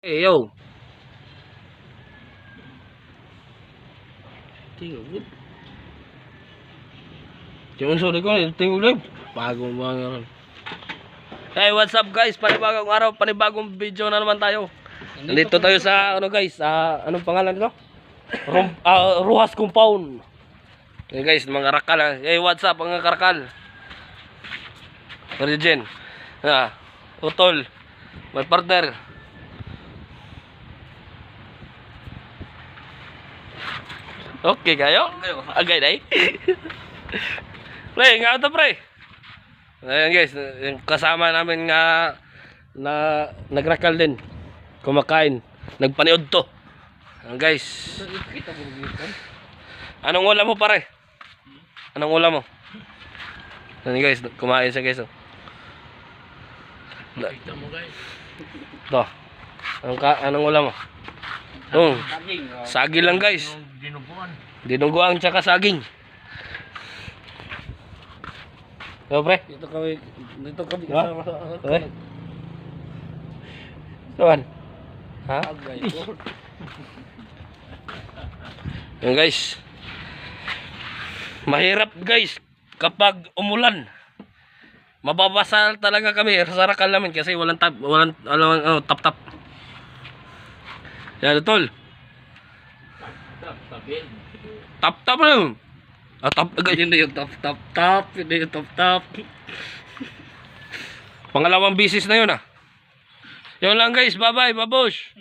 Hey, yo. Tingog. Yung sorry ko, tingog live. Bagong mga ron. Hey, what's up guys? Panibagong araw, panibagong video na naman tayo. Nandito tayo sa ano guys, anong pangalan nito? Ruhas Compound. Hey guys, mga rakal. Hey, what's up mga karakal? Origin. Utol. My partner. Okay kayo? Agay dai. Pre, nga ito pre. Ayan guys, yung kasama namin nga na nagrakal din. Kumakain, nagpaniod to. Ayan guys. Anong ulam mo pare? Anong ulam mo? Ayan guys, kumain siya guys. Kita mo guys. To. Anong ulam mo? Saging lang guys. Dinuguan. Dinuguan tsaka saging. Yo pre, dito kami kasama sa okay. Tuan. Ha? Yan guys. Mahirap guys kapag umulan. Mababasa talaga kami sa rakal namin kasi walang tap. Yan tol. Tap lang. Tap ganyan na yung tap. Hindi yung tap. Pangalawang bisis na yun Yun lang guys. Bye bye babush.